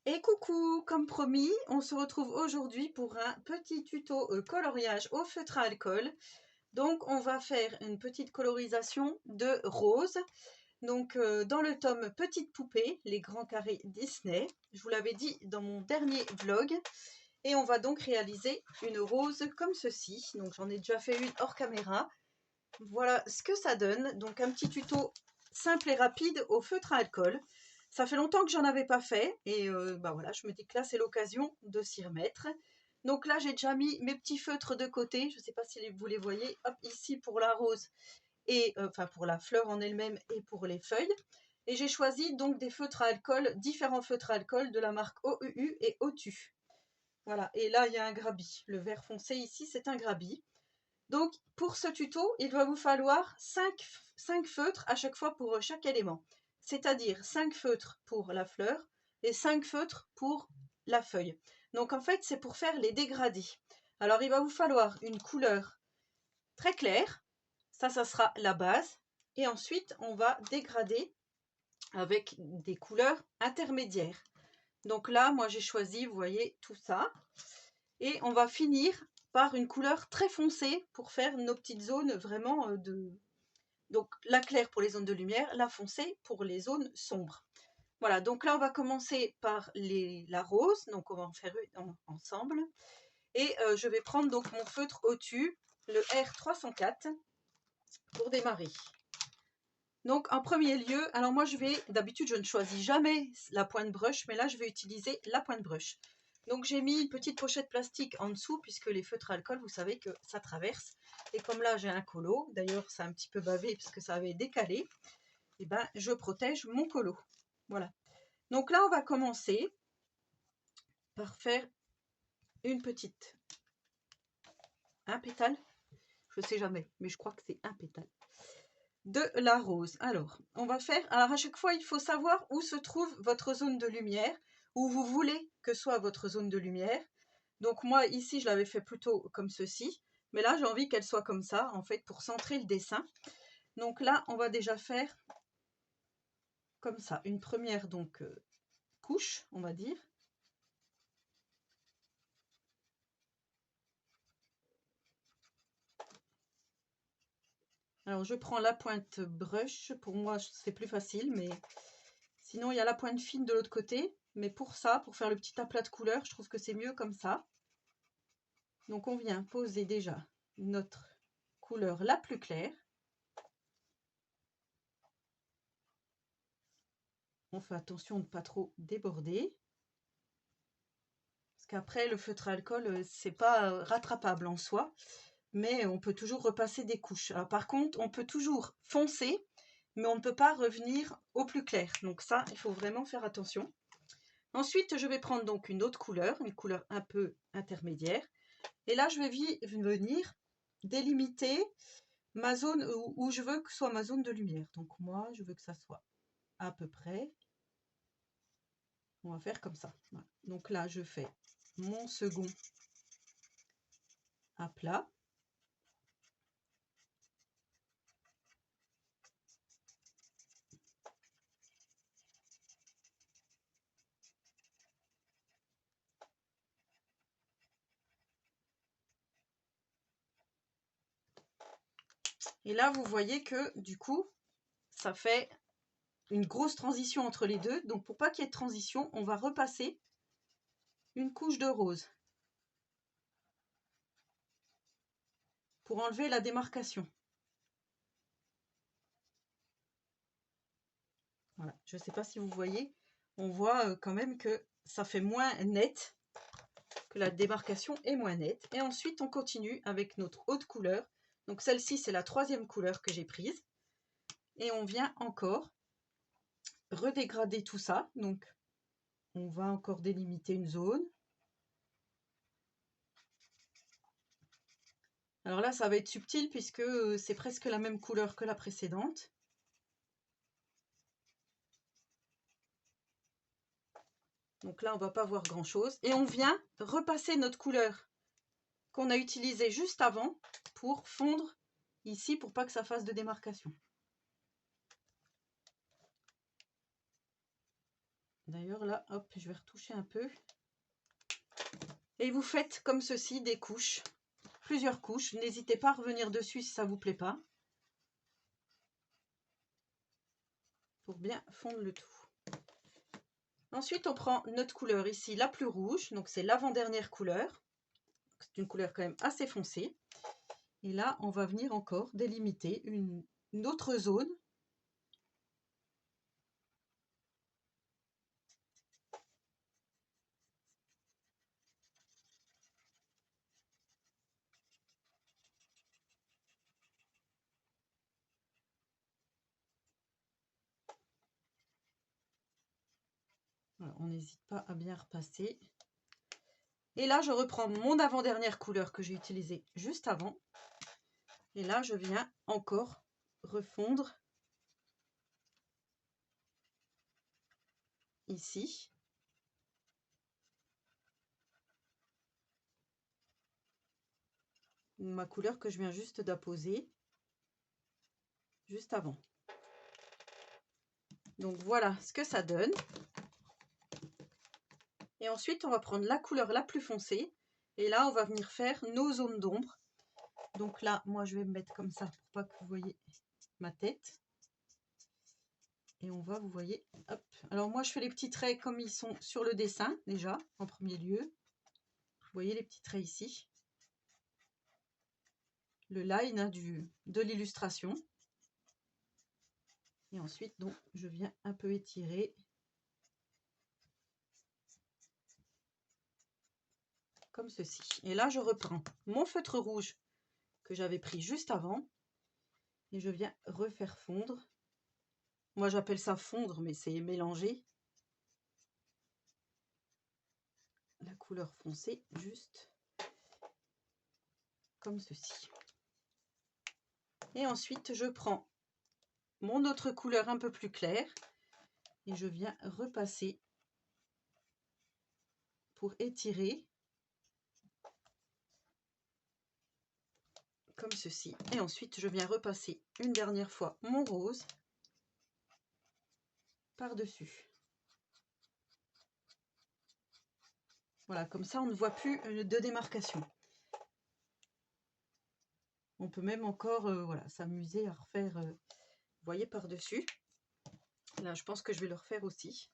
Et coucou, comme promis, on se retrouve aujourd'hui pour un petit tuto coloriage au feutre à alcool. Donc on va faire une petite colorisation de rose. Donc dans le tome Petite Poupée, les grands carrés Disney. Je vous l'avais dit dans mon dernier vlog. Et on va donc réaliser une rose comme ceci. Donc j'en ai déjà fait une hors caméra. Voilà ce que ça donne. Donc un petit tuto simple et rapide au feutre à alcool. Ça fait longtemps que j'en avais pas fait et bah voilà, je me dis que là c'est l'occasion de s'y remettre. Donc là j'ai déjà mis mes petits feutres de côté, je ne sais pas si vous les voyez, hop, ici pour la rose et enfin pour la fleur en elle-même et pour les feuilles. Et j'ai choisi donc des feutres à alcool, différents feutres à alcool de la marque OUU et OTU. Voilà, et là il y a un grabi, le vert foncé ici c'est un grabi. Donc pour ce tuto, il va vous falloir 5 feutres à chaque fois pour chaque élément. C'est-à-dire 5 feutres pour la fleur et 5 feutres pour la feuille. Donc en fait, c'est pour faire les dégradés. Alors il va vous falloir une couleur très claire. Ça sera la base. Et ensuite, on va dégrader avec des couleurs intermédiaires. Donc là, moi j'ai choisi, vous voyez, tout ça. Et on va finir par une couleur très foncée pour faire nos petites zones vraiment de... Donc la claire pour les zones de lumière, la foncée pour les zones sombres. Voilà, donc là on va commencer par la rose, donc on va en faire une ensemble. Et je vais prendre donc mon feutre au-dessus, le R304, pour démarrer. Donc en premier lieu, alors moi d'habitude je ne choisis jamais la pointe brush, mais là je vais utiliser la pointe brush. Donc j'ai mis une petite pochette plastique en dessous, puisque les feutres à alcool, vous savez que ça traverse. Et comme là j'ai un colo, d'ailleurs c'est un petit peu bavé parce que ça avait décalé, et ben je protège mon colo. Voilà. Donc là on va commencer par faire un pétale, je sais jamais, mais je crois que c'est un pétale de la rose. Alors, on va faire, alors à chaque fois, il faut savoir où se trouve votre zone de lumière, où vous voulez que soit votre zone de lumière. Donc moi, ici, je l'avais fait plutôt comme ceci, mais là, j'ai envie qu'elle soit comme ça, en fait, pour centrer le dessin. Donc là, on va déjà faire comme ça, une première donc couche, on va dire. Alors, je prends la pointe brush, pour moi, c'est plus facile, mais sinon, il y a la pointe fine de l'autre côté. Mais pour ça, pour faire le petit aplat de couleur, je trouve que c'est mieux comme ça. Donc, on vient poser déjà notre couleur la plus claire. On fait attention de ne pas trop déborder. Parce qu'après, le feutre à alcool, c'est pas rattrapable en soi. Mais on peut toujours repasser des couches. Alors, par contre, on peut toujours foncer, mais on ne peut pas revenir au plus clair. Donc ça, il faut vraiment faire attention. Ensuite, je vais prendre donc une autre couleur, une couleur un peu intermédiaire. Et là, je vais venir délimiter ma zone où je veux que soit ma zone de lumière. Donc moi, je veux que ça soit à peu près. On va faire comme ça. Voilà. Donc là, je fais mon second à plat. Et là, vous voyez que du coup, ça fait une grosse transition entre les deux. Donc pour pas qu'il y ait de transition, on va repasser une couche de rose pour enlever la démarcation. Voilà, je ne sais pas si vous voyez, on voit quand même que ça fait moins net, que la démarcation est moins nette. Et ensuite, on continue avec notre haute couleur. Donc celle-ci, c'est la troisième couleur que j'ai prise. Et on vient encore redégrader tout ça. Donc, on va encore délimiter une zone. Alors là, ça va être subtil puisque c'est presque la même couleur que la précédente. Donc là, on ne va pas voir grand-chose. Et on vient repasser notre couleur qu'on a utilisée juste avant pour fondre ici pour pas que ça fasse de démarcation. D'ailleurs là, hop, je vais retoucher un peu. Et vous faites comme ceci des couches, plusieurs couches. N'hésitez pas à revenir dessus si ça vous plaît pas. Pour bien fondre le tout. Ensuite, on prend notre couleur ici, la plus rouge. Donc c'est l'avant-dernière couleur. C'est une couleur quand même assez foncée. Et là, on va venir encore délimiter une autre zone. Voilà, on n'hésite pas à bien repasser. Et là, je reprends mon avant-dernière couleur que j'ai utilisée juste avant. Et là, je viens encore refondre ici. Ma couleur que je viens juste d'apposer juste avant. Donc voilà ce que ça donne. Et ensuite, on va prendre la couleur la plus foncée. Et là, on va venir faire nos zones d'ombre. Donc là, moi, je vais me mettre comme ça pour pas que vous voyez ma tête. Et on va, vous voyez, hop. Alors moi, je fais les petits traits comme ils sont sur le dessin, déjà, en premier lieu. Vous voyez les petits traits ici. Le line hein, de l'illustration. Et ensuite, donc, je viens un peu étirer. Comme ceci. Et là, je reprends mon feutre rouge que j'avais pris juste avant. Et je viens refaire fondre. Moi, j'appelle ça fondre, mais c'est mélanger. La couleur foncée, juste comme ceci. Et ensuite, je prends mon autre couleur un peu plus claire et je viens repasser pour étirer comme ceci. Et ensuite, je viens repasser une dernière fois mon rose par-dessus. Voilà, comme ça, on ne voit plus de démarcation. On peut même encore voilà, s'amuser à refaire, vous voyez, par-dessus. Là, je pense que je vais le refaire aussi.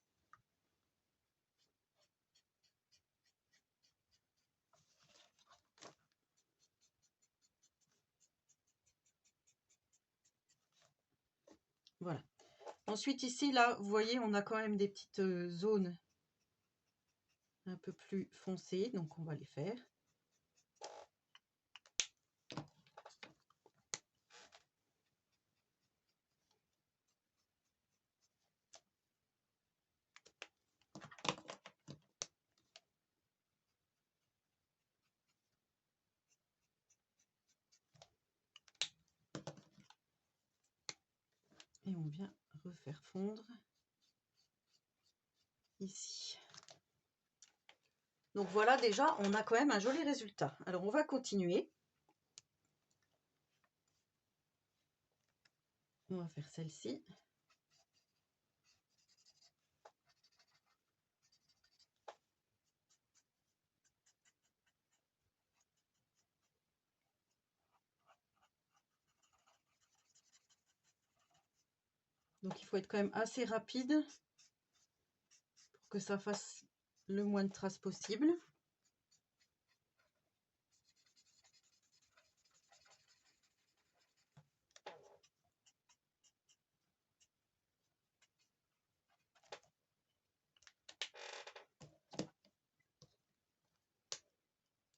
Voilà. Ensuite, ici, là, vous voyez, on a quand même des petites zones un peu plus foncées. Donc, on va les faire. Et on vient refaire fondre ici. Donc voilà, déjà, on a quand même un joli résultat. Alors, on va continuer. On va faire celle-ci. Donc, il faut être quand même assez rapide pour que ça fasse le moins de traces possible.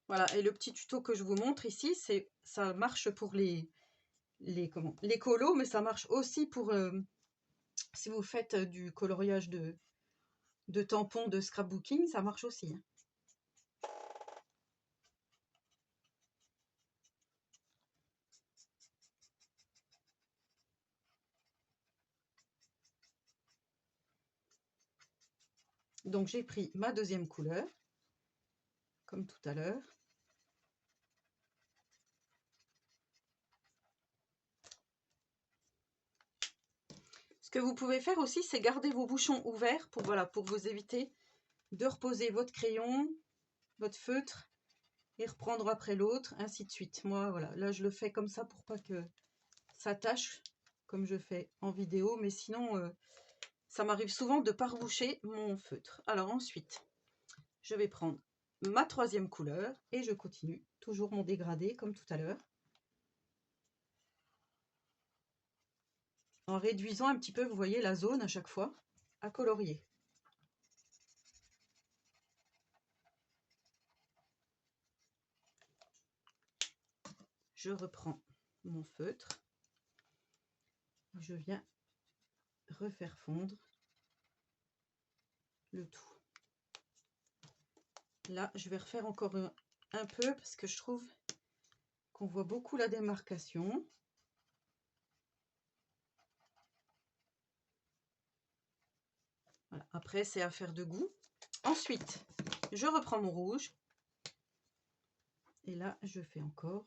Voilà, et le petit tuto que je vous montre ici, ça marche pour les colos, mais ça marche aussi pour si vous faites du coloriage de tampons de scrapbooking, ça marche aussi. Hein. Donc j'ai pris ma deuxième couleur, comme tout à l'heure. Ce que vous pouvez faire aussi, c'est garder vos bouchons ouverts pour, voilà, pour vous éviter de reposer votre crayon, votre feutre et reprendre après l'autre, ainsi de suite. Moi, voilà, là je le fais comme ça pour pas que ça tâche comme je fais en vidéo, mais sinon ça m'arrive souvent de ne pas reboucher mon feutre. Alors ensuite, je vais prendre ma troisième couleur et je continue toujours mon dégradé comme tout à l'heure, en réduisant un petit peu, vous voyez, la zone à chaque fois à colorier. Je reprends mon feutre, je viens refaire fondre le tout. Là, je vais refaire encore un peu parce que je trouve qu'on voit beaucoup la démarcation. Voilà. Après, c'est affaire de goût. Ensuite, je reprends mon rouge. Et là, je fais encore.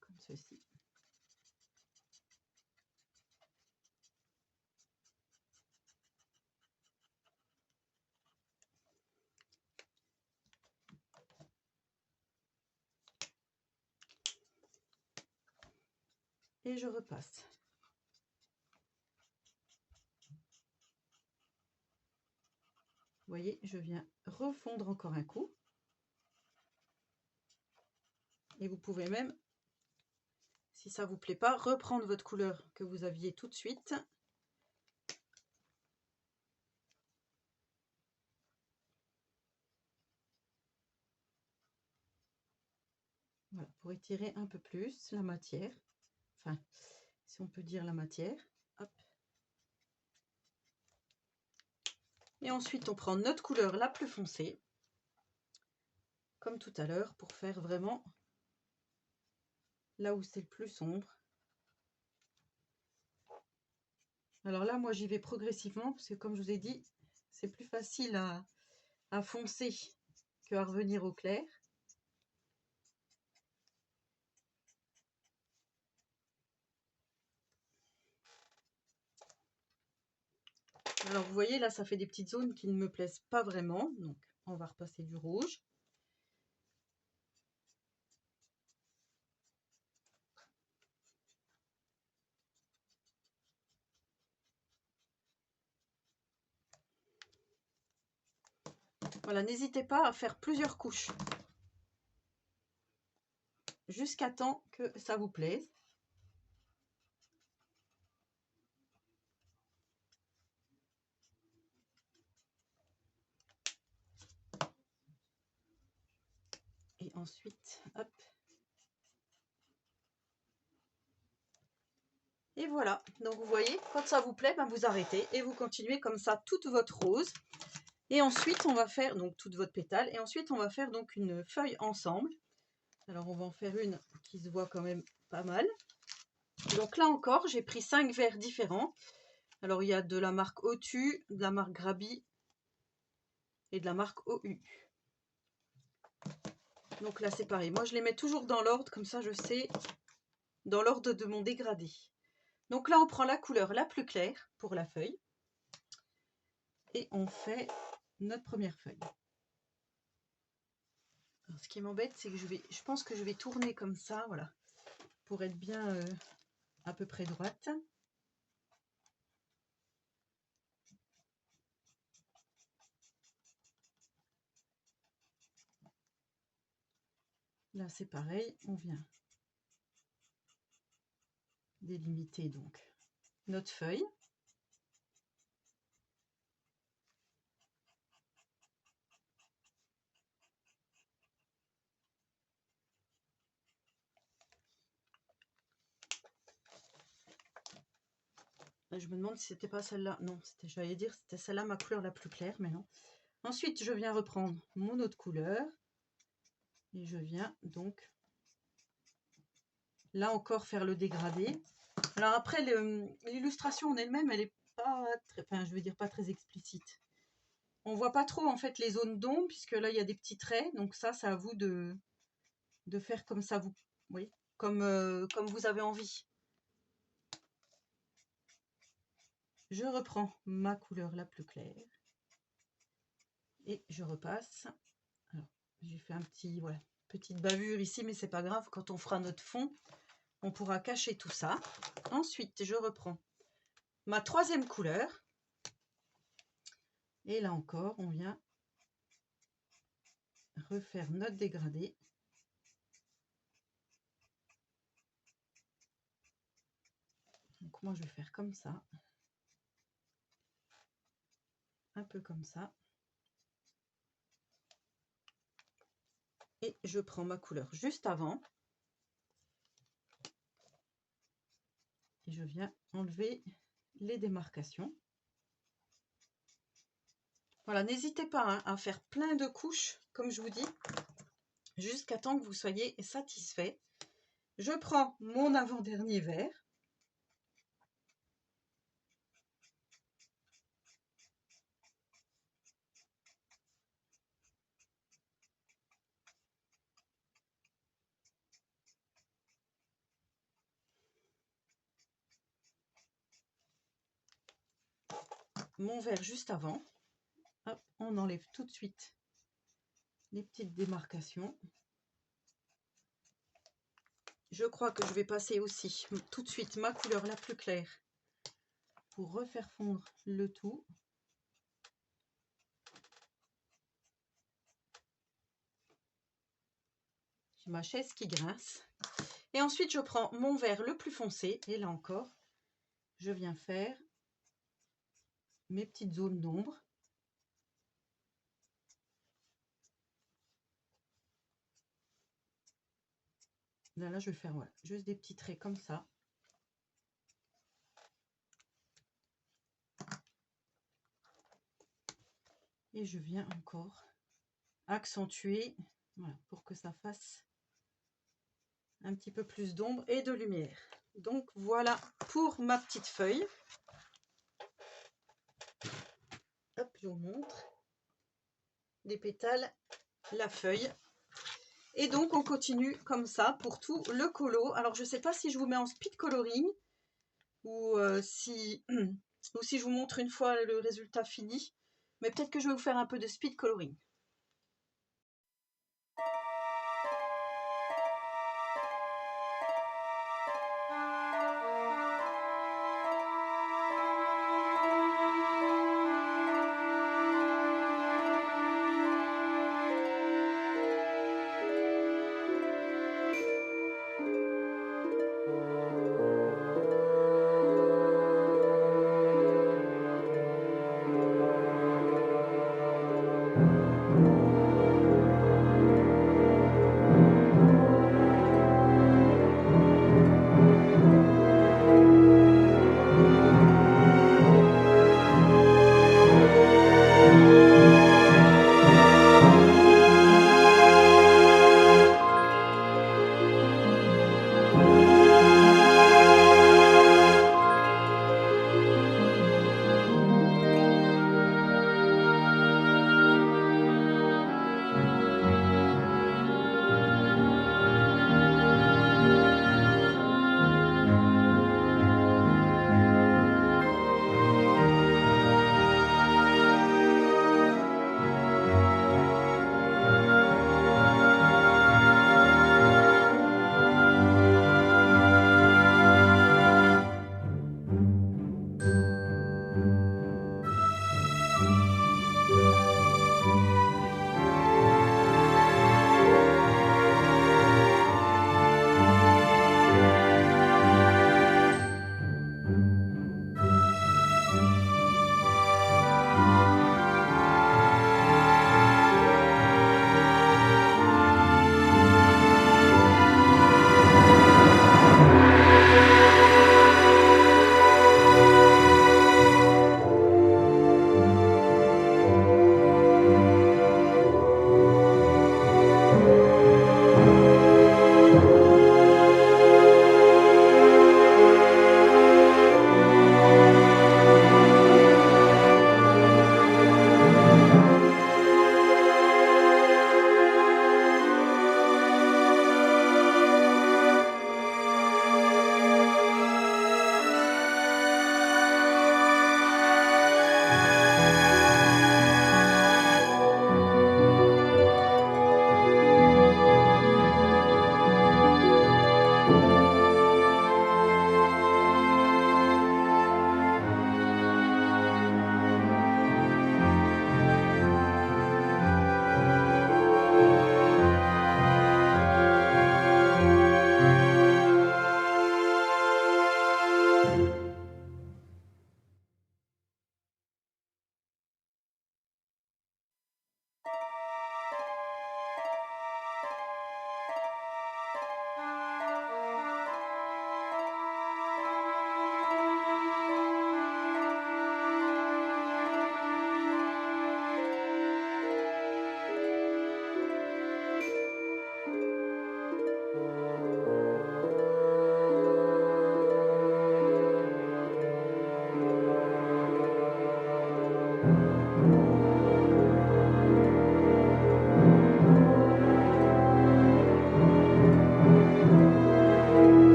Comme ceci. Et je repasse. Vous voyez, je viens refondre encore un coup. Et vous pouvez même, si ça ne vous plaît pas, reprendre votre couleur que vous aviez tout de suite. Voilà, pour étirer un peu plus la matière. Enfin, si on peut dire la matière. Hop. Et ensuite, on prend notre couleur la plus foncée, comme tout à l'heure, pour faire vraiment là où c'est le plus sombre. Alors là, moi, j'y vais progressivement, parce que comme je vous ai dit, c'est plus facile à foncer qu'à revenir au clair. Alors vous voyez, là, ça fait des petites zones qui ne me plaisent pas vraiment, donc on va repasser du rouge. Voilà, n'hésitez pas à faire plusieurs couches jusqu'à temps que ça vous plaise. Et ensuite, hop. Et voilà, donc vous voyez, quand ça vous plaît, ben vous arrêtez et vous continuez comme ça toute votre rose. Et ensuite, on va faire donc toute votre pétale. Et ensuite, on va faire donc une feuille ensemble. Alors, on va en faire une qui se voit quand même pas mal. Donc là encore, j'ai pris 5 verres différents. Alors, il y a de la marque Otu, de la marque Grabi et de la marque OU. Donc là, c'est pareil. Moi, je les mets toujours dans l'ordre, comme ça, je sais, dans l'ordre de mon dégradé. Donc là, on prend la couleur la plus claire pour la feuille. Et on fait notre première feuille. Alors, ce qui m'embête, c'est que je pense que je vais tourner comme ça, voilà, pour être bien à peu près droite. Là, c'est pareil, on vient délimiter donc notre feuille. Je me demande si c'était pas celle-là. Non, j'allais dire c'était celle-là ma couleur la plus claire, mais non. Ensuite, je viens reprendre mon autre couleur et je viens donc là encore faire le dégradé. Alors après, l'illustration en elle-même, elle est pas très, enfin, je veux dire pas très explicite. On voit pas trop en fait les zones d'ombre puisque là il y a des petits traits. Donc ça, c'est à vous de faire comme ça, vous voyez, comme vous avez envie. Je reprends ma couleur la plus claire et je repasse. Alors, j'ai fait un petit, voilà, petite bavure ici, mais c'est pas grave. Quand on fera notre fond, on pourra cacher tout ça. Ensuite, je reprends ma troisième couleur. Et là encore, on vient refaire notre dégradé. Donc moi, je vais faire comme ça. Un peu comme ça. Et je prends ma couleur juste avant. Et je viens enlever les démarcations. Voilà, n'hésitez pas hein, à faire plein de couches, comme je vous dis, jusqu'à temps que vous soyez satisfait. Je prends mon avant-dernier vert. Mon vert juste avant. Hop, on enlève tout de suite les petites démarcations. Je crois que je vais passer aussi tout de suite ma couleur la plus claire pour refaire fondre le tout. J'ai ma chaise qui grince. Et ensuite, je prends mon vert le plus foncé. Et là encore, je viens faire mes petites zones d'ombre. Là, je vais faire voilà, juste des petits traits comme ça. Et je viens encore accentuer voilà, pour que ça fasse un petit peu plus d'ombre et de lumière. Donc voilà pour ma petite feuille. Hop, je vous montre les pétales, la feuille. Et donc on continue comme ça pour tout le colo. Alors je ne sais pas si je vous mets en speed coloring ou si je vous montre une fois le résultat fini. Mais peut-être que je vais vous faire un peu de speed coloring.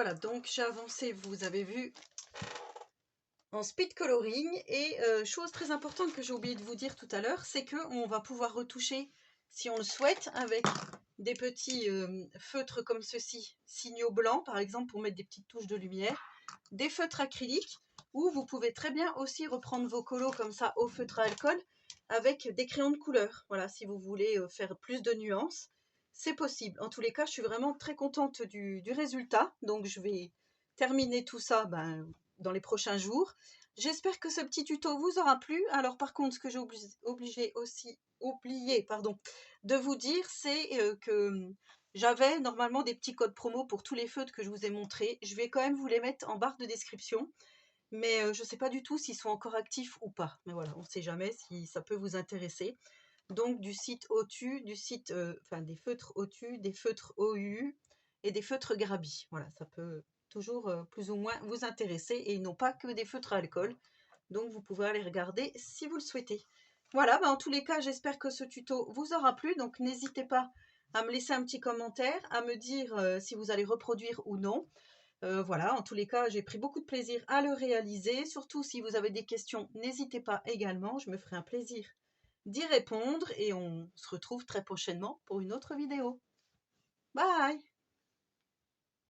voilà, donc j'ai avancé, vous avez vu, en speed coloring. Et chose très importante que j'ai oublié de vous dire tout à l'heure, c'est qu'on va pouvoir retoucher, si on le souhaite, avec des petits feutres comme ceci, signaux blancs par exemple, pour mettre des petites touches de lumière, des feutres acryliques, ou vous pouvez très bien aussi reprendre vos colos comme ça au feutre à alcool avec des crayons de couleur. Voilà, si vous voulez faire plus de nuances, c'est possible. En tous les cas, je suis vraiment très contente du résultat. Donc, je vais terminer tout ça dans les prochains jours. J'espère que ce petit tuto vous aura plu. Alors, par contre, ce que j'ai oublié de vous dire, c'est que j'avais normalement des petits codes promo pour tous les feutres que je vous ai montrés. Je vais quand même vous les mettre en barre de description. Mais je ne sais pas du tout s'ils sont encore actifs ou pas. Mais voilà, on ne sait jamais si ça peut vous intéresser. Donc du site OTU, des feutres OTU, des feutres OU et des feutres Grabi. Voilà, ça peut toujours plus ou moins vous intéresser. Et ils n'ont pas que des feutres à alcool. Donc vous pouvez aller regarder si vous le souhaitez. Voilà, en tous les cas, j'espère que ce tuto vous aura plu. Donc n'hésitez pas à me laisser un petit commentaire, à me dire si vous allez reproduire ou non. Voilà, en tous les cas, j'ai pris beaucoup de plaisir à le réaliser. Surtout si vous avez des questions, n'hésitez pas également. Je me ferai un plaisir d'y répondre et on se retrouve très prochainement pour une autre vidéo. Bye!